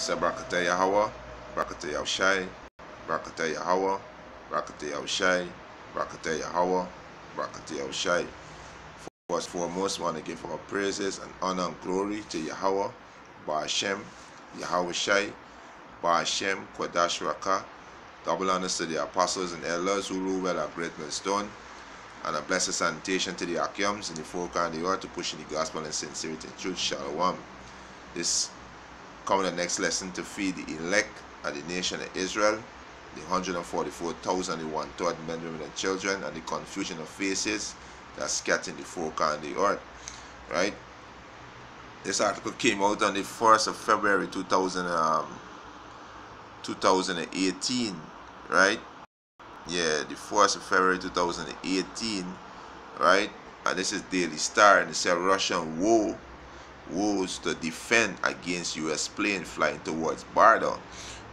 Say Barakatah Yahweh, Barakatah Yahushai, Barakatah Yahweh, Barakatah Yahushai, Barakatah Yahweh, Barakatah Yahushai. First and foremost, want to give our praises and honor and glory to Yahweh, Ba'ashem, Yahweh Shai, Ba'ashem, Kodash Raka. Double honors to the apostles and elders who rule well at Great Millstone, and a blessed salutation to the Akyams in the four corners of the earth to push in the gospel and sincerity and truth. Shalom. This coming the next lesson to feed the elect of the nation of Israel, the 144,000, the one-third men, women, and children, and the confusion of faces that scattered in the four corners of the earth. Right? This article came out on the 1st of February 2018. Right? Yeah, the 1st of February 2018. Right? And this is Daily Star, and it said Russian woes to defend against U.S. plane flying towards border.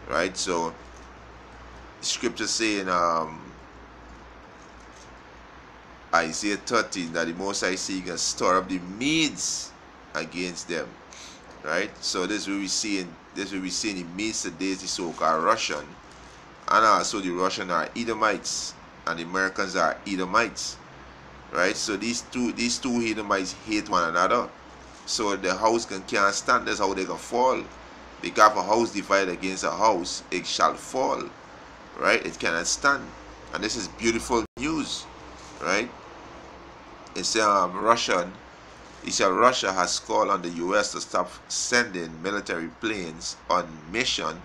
Right? So scripture saying Isaiah 13 that the Most High say can stir up the Medes against them. Right? So this will be seeing the Medes today is the so-called Russian, and also the Russian are Edomites and the Americans are Edomites. Right? So these two Edomites hate one another. So the house can't stand. That's how they can fall. Because if a house divided against a house, it shall fall. Right? It cannot stand. And this is beautiful news. Right? It's Russia has called on the U.S. to stop sending military planes on mission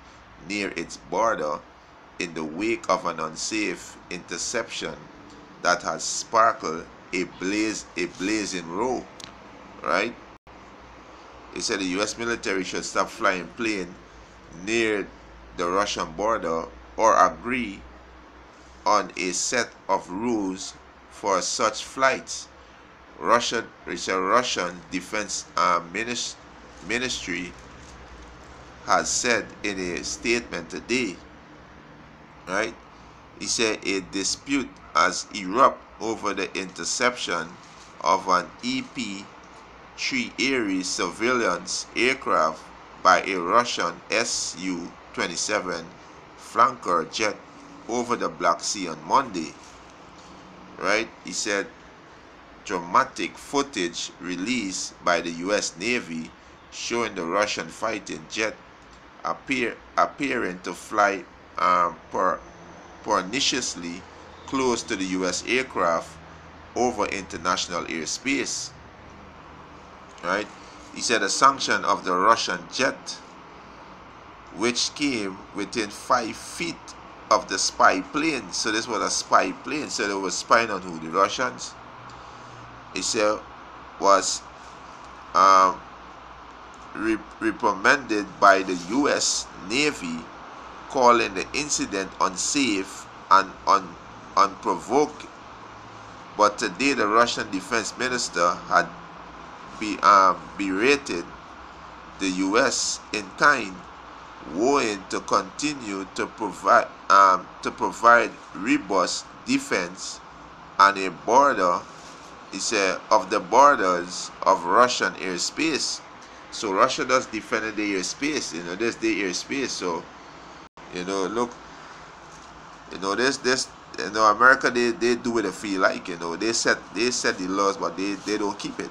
near its border in the wake of an unsafe interception that has sparkled a blazing row. Right? It said the U.S. military should stop flying planes near the Russian border or agree on a set of rules for such flights. Russian Defense Ministry has said in a statement today. Right? He said a dispute has erupted over the interception of an EP-3 Ares surveillance aircraft by a Russian Su-27 flanker jet over the Black Sea on Monday. Right? He said dramatic footage released by the U.S. Navy showing the Russian fighting jet appearing to fly perniciously close to the U.S. aircraft over international airspace. Right? He said a sanction of the Russian jet, which came within 5 feet of the spy plane. So this was a spy plane. So it was spying on who? The Russians. He said was reprimanded by the U.S. Navy, calling the incident unsafe and unprovoked. But today the Russian defense minister had berated the U.S. in kind, vowing to continue to provide robust defense and a border, he said, of the borders of Russian airspace. So Russia does defend the airspace. There's the airspace. So look, this America, they do what they feel like. They set the laws, but they don't keep it.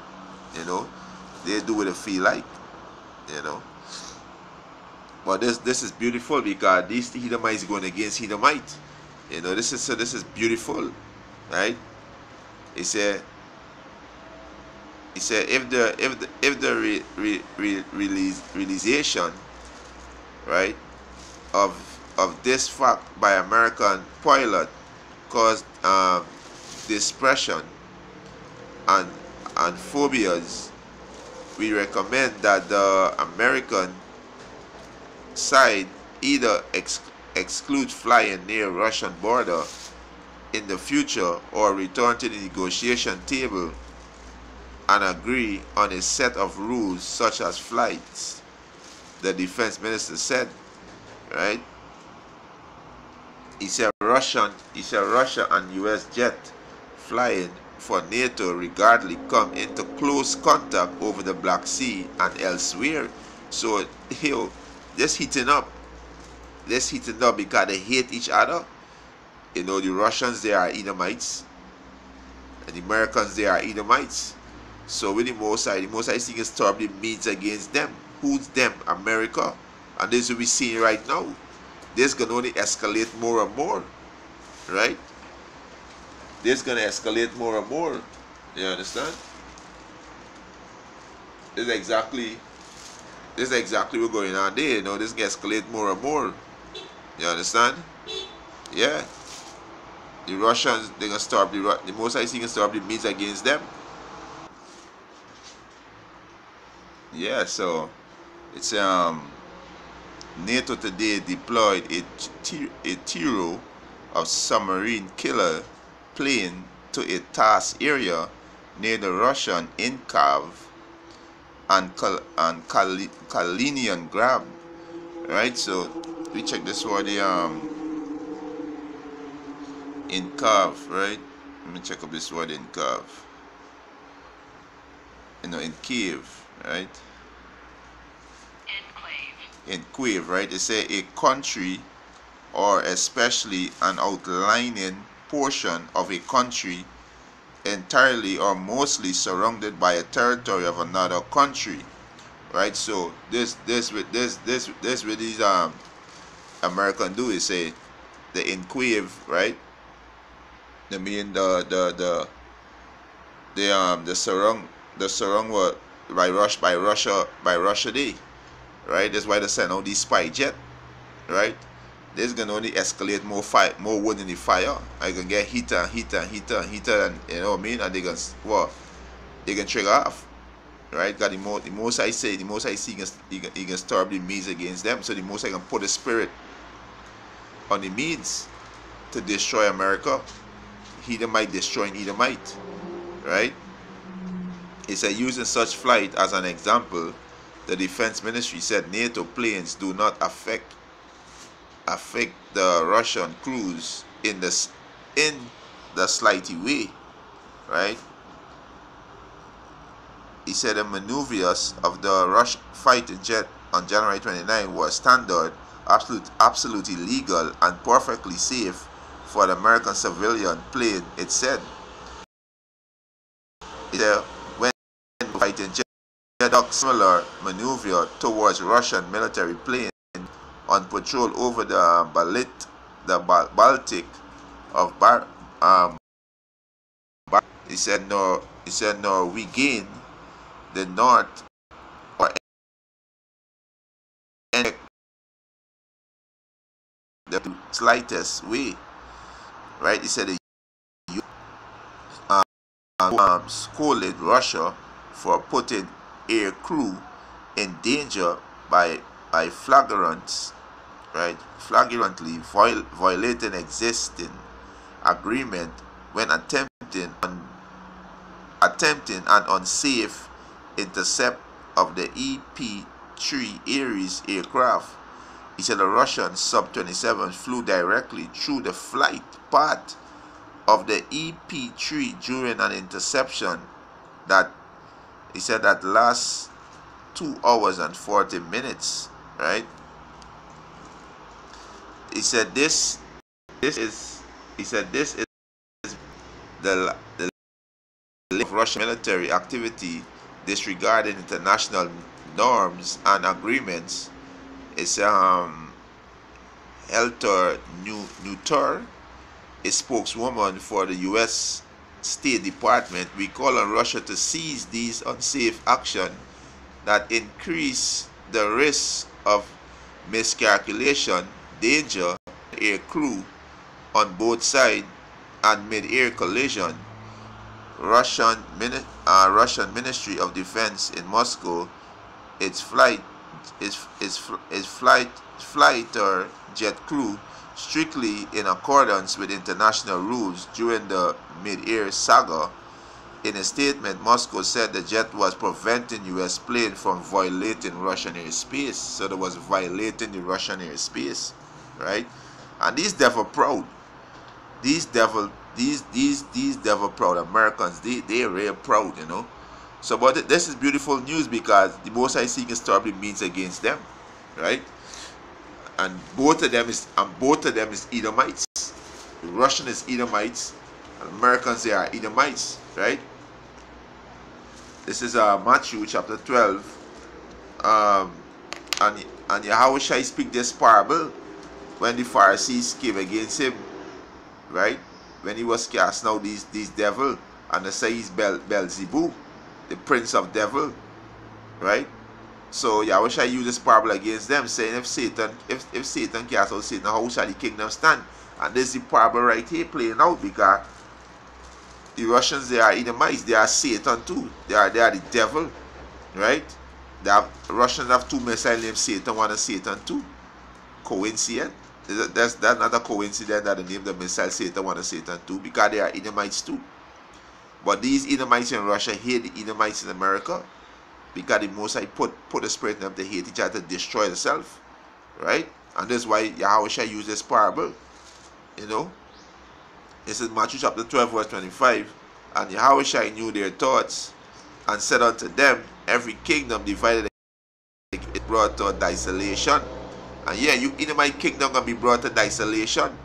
They do what they feel like. But this is beautiful because these Edomites going against Edomite. This is beautiful, right? He said if the realization, right, of this fact by American pilot caused depression and phobias, we recommend that the American side either exclude flying near Russian border in the future or return to the negotiation table and agree on a set of rules such as flights, the defense minister said. Right? He said Russia and US jet flying for NATO regardless come into close contact over the Black Sea and elsewhere. So just heating up. Just heating up because they hate each other. You know, the Russians, they are Edomites, and the Americans, they are Edomites. So with the Most High seeking stir up the means against them. Who's them? America. And this will be seen right now. This can only escalate more and more. Right? This is going to escalate more and more. You understand? This is exactly what's going on there. You know, this can escalate more and more. You understand? Yeah. The Russians, they're going to start the Most High seeking stir up the means against them. Yeah, so it's NATO today deployed a trio of submarine killer plane to a task area near the Russian enclave and Kaliningrad. Right, so we check this for the enclave, right? Let me check up this word enclave. You know, in Kiev, right? Enclave, right? They say a country, or especially an outlying portion of a country, entirely or mostly surrounded by a territory of another country, right? So this with these American do is say the enclave, right? They mean the surround what by Russia day, right? That's why they send out these spy jet, right? This is gonna only escalate more wood in the fire. I can get heater, and you know what I mean, and they can trigger off, right? Got the most I say, the most I see, he can stir up the Medes against them. So the most I can put a spirit on the Medes to destroy America. Edomite destroying Edomite, right? It said, using such flight as an example, the defense ministry said NATO planes do not affect the Russian crews in the slightly way, right? He said the maneuvers of the Russian fighter jet on January 29 were standard, absolutely legal, and perfectly safe for the American civilian plane. It said when fighting jet conduct similar maneuver towards Russian military plane on patrol over the Baltic of he said no, we gain the north or the slightest way, right? He said the scolded Russia for putting air crew in danger by flagrantly violating existing agreement when attempting an unsafe intercept of the EP-3 Ares aircraft. He said the Russian Sub-27 flew directly through the flight path of the EP-3 during an interception that he said that lasts 2 hours and 40 minutes, right? He said this is the Russian military activity disregarding international norms and agreements. It's Helter Neuter, a spokeswoman for the U.S. State Department. We call on Russia to cease these unsafe actions that increase the risk of miscalculation, danger, air crew on both sides, and mid-air collision. Russian Ministry of Defense in Moscow, its fighter jet crew strictly in accordance with international rules during the mid-air saga. In a statement, Moscow said the jet was preventing U.S. plane from violating Russian airspace. So they was violating the Russian airspace, right? And these devil proud, these devil proud Americans, they are real proud, you know. So, but this is beautiful news because the Most High seeking stubborn means against them, right? and both of them is Edomites. The Russian is Edomites, and Americans, they are Edomites, right? This is Matthew chapter 12. And Yahweh shall speak this parable when the Pharisees came against him, right? When he was casting out these devil, and they say he's Beelzebub, the prince of devil, right? So Yahweh shall use this parable against them, saying, if Satan cast out Satan, how shall the kingdom stand? And this is the parable right here playing out, because the Russians, they are Edomites, they are Satan too. They are the devil, right? Russians have two messiahs named Satan 1 and Satan 2. Coincidence? That's not a coincidence that the name of the missile Satan 1 and Satan 2, because they are Edomites too. But these Edomites in Russia hate the Edomites in America, because the Most High put a spirit in them to hate each other, to destroy themselves, right? And that's why Yahweh shall use this parable, you know. This is Matthew chapter 12 verse 25. And Yahweh shall knew their thoughts, and said unto them, every kingdom divided is brought to desolation. And yeah, you Edomite kingdom gonna be brought to desolation.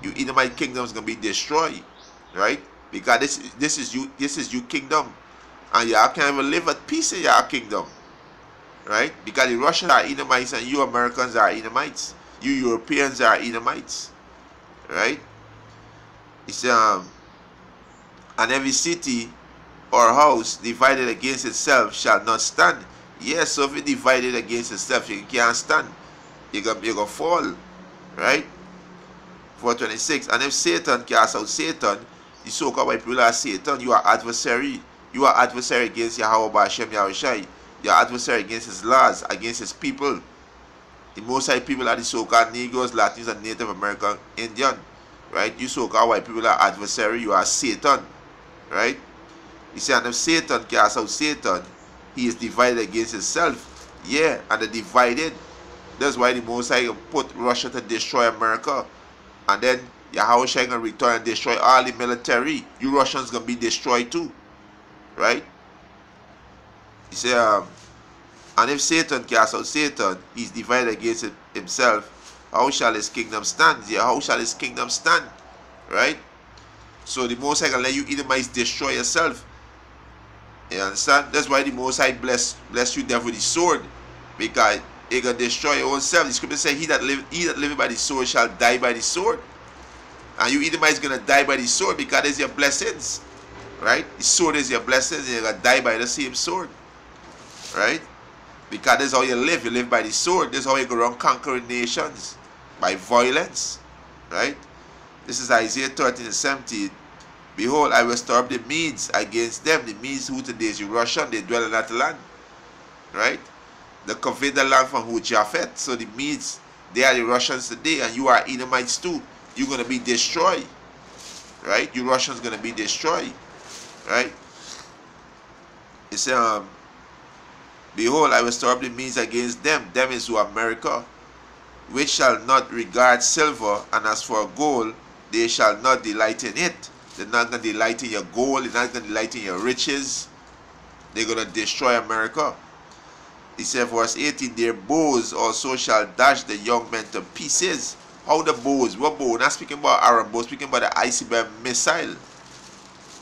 You Edomite kingdom is gonna be destroyed, right? Because this is you kingdom, and y'all can't even live at peace in your kingdom, right? Because the Russians are Edomites, and you Americans are Edomites. You Europeans are Edomites, right? It's and every city or house divided against itself shall not stand. Yes, so if it divided against itself, you can't stand. You're gonna fall, right? 426. And if Satan cast out Satan, the so-called white people are Satan, you are adversary. You are adversary against Yahweh Ba'Shem Yahushai. You are adversary against his laws, against his people. The Most High people are the so-called Negroes, Latinos, and Native American Indian, right? You so-called white people are adversary, you are Satan, right? He said, and if Satan cast out Satan, he is divided against himself. Yeah, and the divided. That's why the Most High put Russia to destroy America. And then Yahweh shall gonna return and destroy all the military. You Russians gonna be destroyed too, right? He said, and if Satan cast out Satan, he's divided against himself. How shall his kingdom stand? Yeah, how shall his kingdom stand? Right? So the Most High can let you Edomites destroy yourself. You understand? That's why the Most High bless you devil with the sword, because he can destroy your own self. The scripture says, he that liveth by the sword shall die by the sword. And you Edomites gonna die by the sword, because it's your blessings, right? The sword is your blessings, and you're gonna die by the same sword, right? Because that's how you live. You live by the sword. This is how you go around conquering nations, by violence, right? This is Isaiah 13 and 17. Behold, I will stir up the Medes against them. The Medes, who today is Russian, they dwell in that land, right? They convey the land from who Japhet. So the Medes, they are the Russians today, and you are Edomites too. You're going to be destroyed, right? You Russians going to be destroyed, right? It says, behold, I will stir up the Medes against them. Them is to America, which shall not regard silver, and as for gold, they shall not delight in it. They're not going to delight in your gold. They're not going to delight in your riches. They're going to destroy America. He said, verse 18, their bows also shall dash the young men to pieces. How the bows? What bow? Not speaking about Arab bow, speaking about the ICBM missile.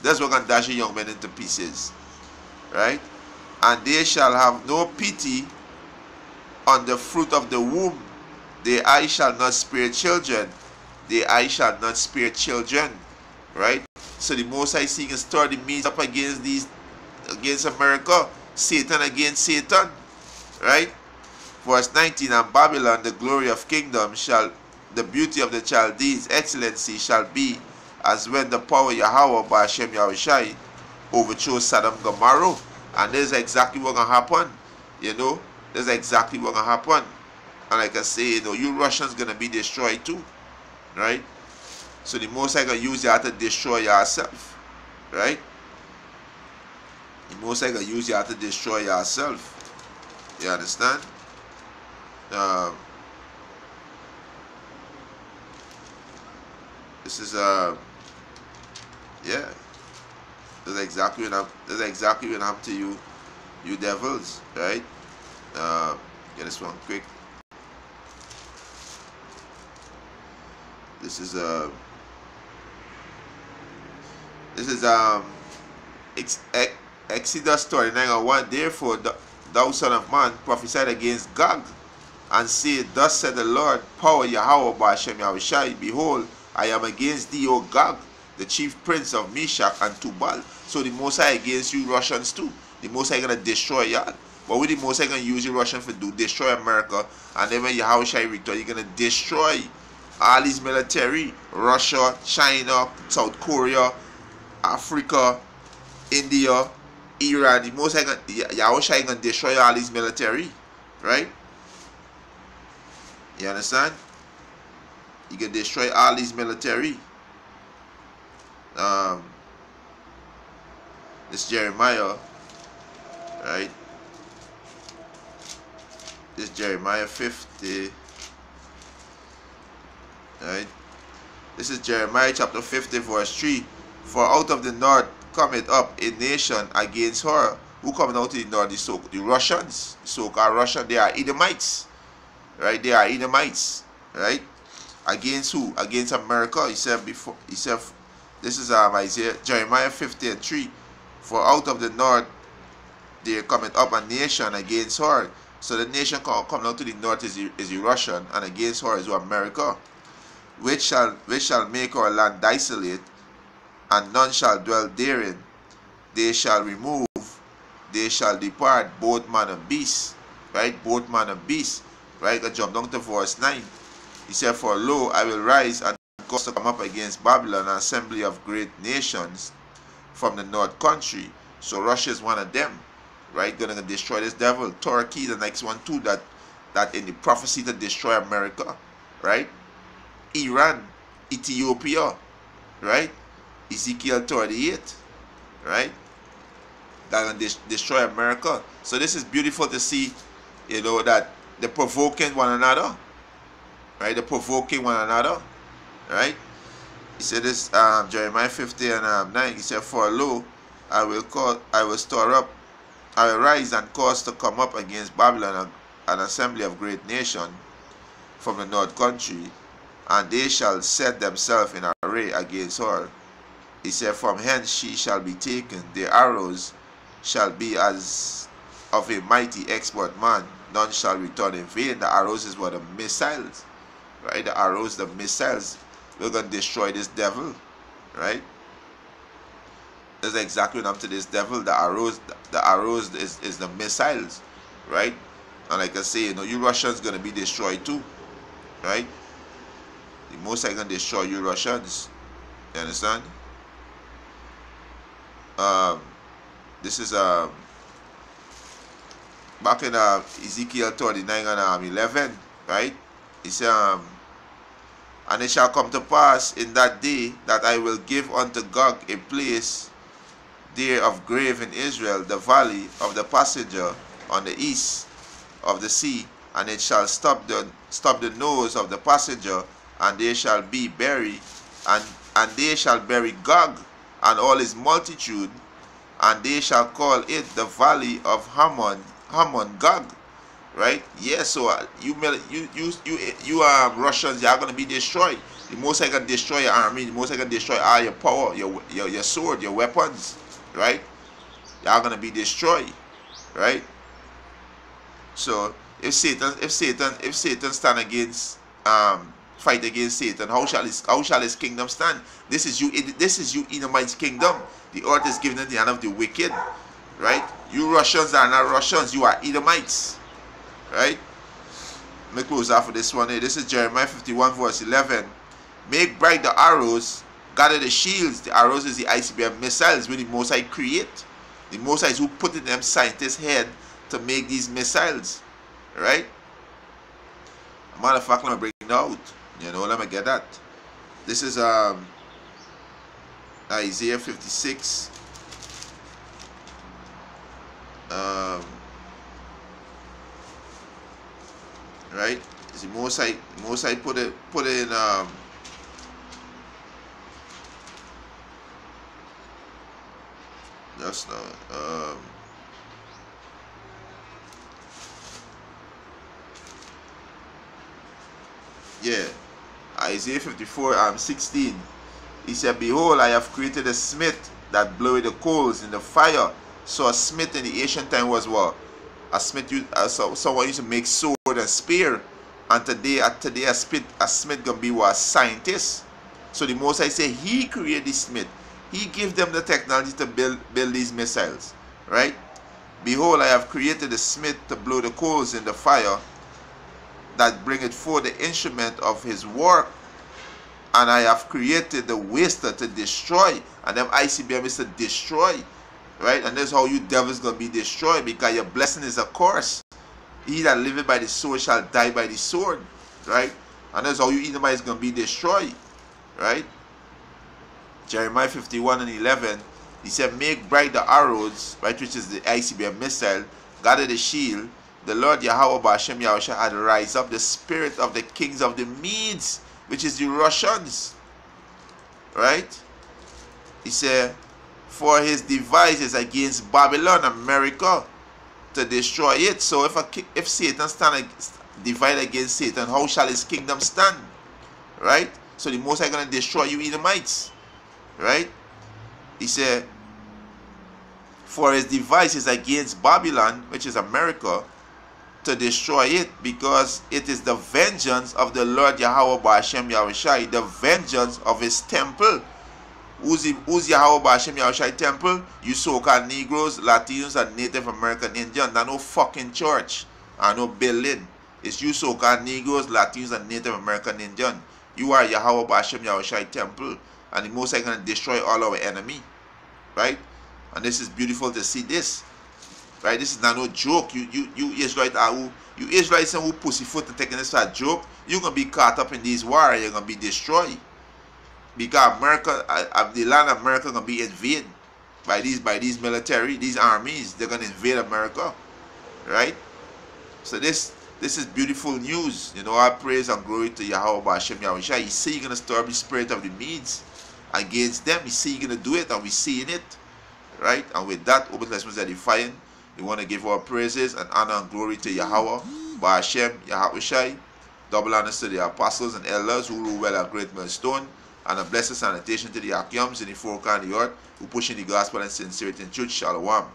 That's what can dash the young men into pieces, right? And they shall have no pity on the fruit of the womb. Their eye shall not spare children. Their eye shall not spare children, right? So the Most High seeking stir the Medes up against America. Satan against Satan, right? Verse 19, and Babylon, the glory of kingdom, the beauty of the Chaldees, excellency shall be as when the power of Yahweh Ba'Shem Yahushai overthrew Sodom and Gomorrah. And this is exactly what's going to happen, you know. This is exactly what's going to happen. And like I say, you know, you Russians going to be destroyed too, right? So the Most High going to use that to destroy yourself, right? The Most High going to use that to destroy yourself. You understand? This is yeah. That's exactly what happened to you devils, right? Get this one quick. This is Exodus 39:1. Therefore, thou son of man, prophesied against Gog, and say, thus said the Lord, power Yahweh Ba'ashem Yahushai, behold, I am against thee, O Gog, the chief prince of Meshach and Tubal. So the Most High against you Russians too. The Most High gonna destroy y'all. But what the Most High gonna use the Russians for do? Destroy America. And then when Yahushai return, you're gonna destroy all these military, Russia, China, South Korea, Africa, India, Iran. The Most High gonna, Yahushai gonna destroy all these military, right? You understand? You can destroy all these military. This Jeremiah, right? This Jeremiah 50, right? This is Jeremiah chapter 50 verse 3. For out of the north cometh up a nation against her. Who coming out of the north? The Russians, so-called Russian. They are Edomites, right? They are Edomites, right? Against who? Against America. He said before. He said, this is Isaiah, Jeremiah 50:3. For out of the north there cometh up a nation against her. So the nation coming out to the north is the Russian, and against her is America, which shall make our land desolate, and none shall dwell therein. They shall remove, they shall depart, both man and beast, right? Both man and beast, right? I jump down to verse 9. He said, for lo, I will rise and cause to come up against Babylon, an assembly of great nations from the north country. So Russia is one of them, right? Gonna destroy this devil. Turkey, the next one too, that in the prophecy to destroy America, right? Iran, Ethiopia, right? Ezekiel 38, right? That gonna destroy America. So this is beautiful to see, you know, that they're provoking one another, right? They're provoking one another, right? He said this, Jeremiah 50 and 9. He said, for lo, I will rise and cause to come up against Babylon an assembly of great nation from the north country, and they shall set themselves in array against her. He said, from hence she shall be taken. The arrows shall be as of a mighty expert man. None shall return in vain. The arrows is what? The missiles, right? The arrows, the missiles. We're going to destroy this devil, right? That's exactly what happened to this devil. The arrows is the missiles, right? And like I say, you know, you Russians going to be destroyed too, right? The Most High going to destroy you Russians. You understand? This is back in Ezekiel 39 and 11, right? It says, and it shall come to pass in that day that I will give unto Gog a place there of grave in Israel, the valley of the passager on the east of the sea, and it shall stop the nose of the passager, and they shall be buried, and they shall bury Gog and all his multitude, and they shall call it the valley of Hammon Gog, right? Yeah. So you Russians, you are gonna be destroyed. The Most High gonna destroy your army. The Most High gonna destroy all your power, your sword, your weapons, right? You are gonna be destroyed, right? So if Satan stand against fight against Satan, how shall his kingdom stand? This is you Edomites' kingdom. The earth is given in the hand of the wicked, right? You Russians are not Russians, you are Edomites, right? Let me close off with this one here. This is Jeremiah 51 verse 11. Make bright the arrows, gather the shields. The arrows is the ICBM missiles which the Most High create. The Most High is who put in them scientists' head to make these missiles, right? Matter of fact, let me bring it out. You know, let me get that. This is Isaiah 56. Right? The Most High put it in just now. Yeah, Isaiah 54, 16. He said, behold, I have created a smith that bloweth the coals in the fire. So a smith in the ancient time was what? A smith, someone used to make sword and spear. And today a smith gonna be what? A scientist. So the Most High say he created the smith. He gave them the technology to build these missiles. Right? Behold, I have created a smith to blow the coals in the fire, that bringeth forth the instrument of his work. And I have created the waster to destroy. And them ICBM is to destroy. Right? And that's how you devils going to be destroyed, because your blessing is a curse. He that liveth by the sword shall die by the sword. Right? And that's how you Edomites going to be destroyed. Right? Jeremiah 51 and 11. He said, make bright the arrows, right, which is the ICBM missile, gather the shield. The Lord Yahweh Ba'ashem Yahushua had rise up the spirit of the kings of the Medes, which is the Russians. Right? He said, for his devices against Babylon, America, to destroy it. So if Satan divide against Satan, how shall his kingdom stand? Right? So the Most High going to destroy you Edomites. Right? He said, for his devices against Babylon, which is America, to destroy it, because it is the vengeance of the Lord Yahweh Ba'ashem Yahushai, the vengeance of his temple. Who's Yahweh Ba'ashem Yahushai temple? You so-called Negroes, Latinos, and Native American Indians. Not no fucking church and no building. It's you so-called Negroes, Latinos, and Native American Indians. You are Yahweh Ba'ashem Yahushai temple, and the Most High going to destroy all our enemy. Right? And this is beautiful to see this. Right? This is not no joke. You Israelites who pussyfoot and taking this as a joke, you're going to be caught up in these wars. You're going to be destroyed. Because America, the land of America going to be invaded by these military, these armies. They're going to invade America. Right? So this is beautiful news. You know, our praise and glory to Yahweh Ba'ashem Yahushua. You see you're going to stir up the spirit of the Medes against them. You see you're going to do it, and we're seeing it. Right? And with that, open lessons edifying. We want to give our praises and honor and glory to Yahweh, Ba'ashem, Yahushai. Double honors to the apostles and elders who rule well at Great Millstone. And a blessed sanitation to the Akiams in the four corners of the earth who pushing the gospel and sincerity in truth. Shalom.